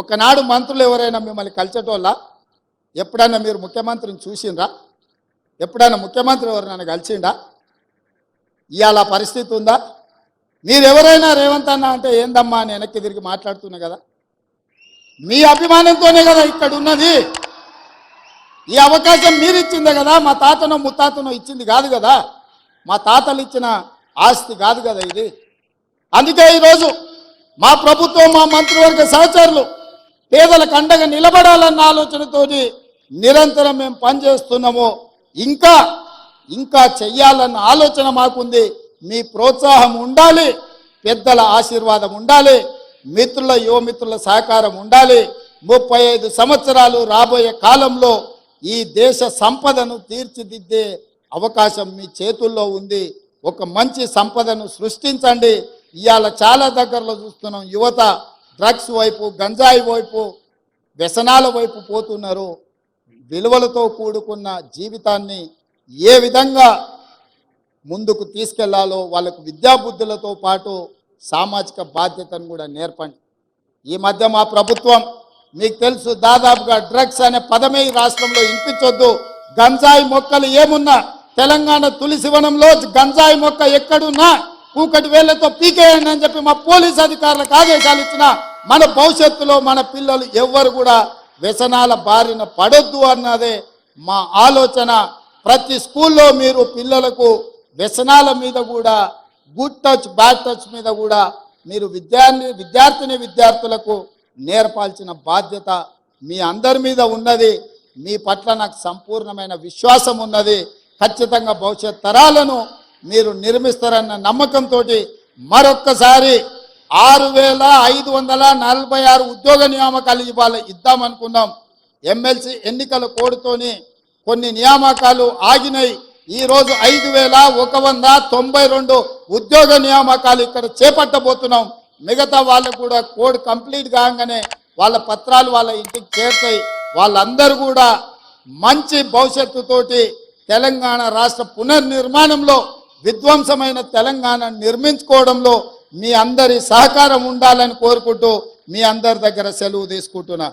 ఒకనాడు మంత్రులు ఎవరైనా మిమ్మల్ని కలిసేటోళ్ళ? ఎప్పుడైనా మీరు ముఖ్యమంత్రిని చూసిండ్రా? ఎప్పుడైనా ముఖ్యమంత్రి ఎవరైనా కలిసిండా? ఇవాళ పరిస్థితి ఉందా? మీరు ఎవరైనా రేవంత్ అన్న అంటే ఏందమ్మా అని వెనక్కి తిరిగి మాట్లాడుతున్నా కదా. మీ అభిమానంతోనే కదా ఇక్కడ ఉన్నది. ఈ అవకాశం మీరు ఇచ్చిందే కదా, మా తాతనో ముత్తాతనో ఇచ్చింది కాదు కదా, మా తాతలు ఇచ్చిన ఆస్తి కాదు కదా ఇది. అందుకే ఈరోజు మా ప్రభుత్వం, మా మంత్రివర్గ సహచరులు పేదలకు అండగా నిలబడాలన్న ఆలోచనతోటి నిరంతరం మేము పనిచేస్తున్నాము. ఇంకా ఇంకా చెయ్యాలన్న ఆలోచన మాకుంది. మీ ప్రోత్సాహం ఉండాలి, పెద్దల ఆశీర్వాదం ఉండాలి, మిత్రుల యువమిత్రుల సహకారం ఉండాలి. 35 సంవత్సరాలు రాబోయే కాలంలో ఈ దేశ సంపదను తీర్చిదిద్దే అవకాశం మీ చేతుల్లో ఉంది. ఒక మంచి సంపదను సృష్టించండి. ఇవాళ చాలా దగ్గరలో చూస్తున్నాం, యువత డ్రగ్స్ వైపు, గంజాయి వైపు, వ్యసనాల వైపు పోతున్నారు. విలువలతో కూడుకున్న జీవితాన్ని ఏ విధంగా ముందుకు తీసుకెళ్లాలో వాళ్ళకు విద్యాబుద్ధులతో పాటు సామాజిక బాధ్యతను కూడా నేర్పండి. ఈ మధ్య మా ప్రభుత్వం మీకు తెలుసు, దాదాపుగా డ్రగ్స్ అనే పదమే ఈ రాష్ట్రంలో వినిపించొద్దు. గంజాయి మొక్కలు ఏమున్నా తెలంగాణ తులసివనంలో గంజాయి మొక్క ఎక్కడున్నా కూకటి వేళ్లతో పీకేయండి అని చెప్పి మా పోలీస్ అధికారులకు ఆదేశాలు ఇచ్చిన మన భవిష్యత్తులో మన పిల్లలు ఎవ్వరు కూడా వ్యసనాల బారిన పడొద్దు అన్నదే మా ఆలోచన. ప్రతి స్కూల్లో మీరు పిల్లలకు వ్యసనాల మీద కూడా, గుడ్ టచ్ బ్యాడ్ టచ్ మీద కూడా మీరు విద్యార్థులకు నేర్పాల్సిన బాధ్యత మీ అందరి మీద ఉన్నది. మీ పట్ల నాకు సంపూర్ణమైన విశ్వాసం ఉన్నది. ఖచ్చితంగా భవిష్యత్ తరాలను మీరు నిర్మిస్తారన్న నమ్మకంతో మరొక్కసారి 6546 ఉద్యోగ నియామకాలు ఇద్దామనుకున్నాం. ఎమ్మెల్సీ ఎన్నికల కోడ్తోని కొన్ని నియామకాలు ఆగినాయి. ఈరోజు 5192 ఉద్యోగ నియామకాలు ఇక్కడ చేపట్టబోతున్నాం. మిగతా వాళ్ళకు కూడా కోడ్ కంప్లీట్ కాగానే వాళ్ళ పత్రాలు వాళ్ళ ఇంటికి చేరుతాయి. వాళ్ళందరూ కూడా మంచి భవిష్యత్తుతోటి తెలంగాణ రాష్ట్ర పునర్నిర్మాణంలో, విధ్వంసమైన తెలంగాణ నిర్మించుకోవడంలో మీ అందరి సహకారం ఉండాలని కోరుకుంటూ మీ అందరి దగ్గర సెలవు తీసుకుంటున్నా.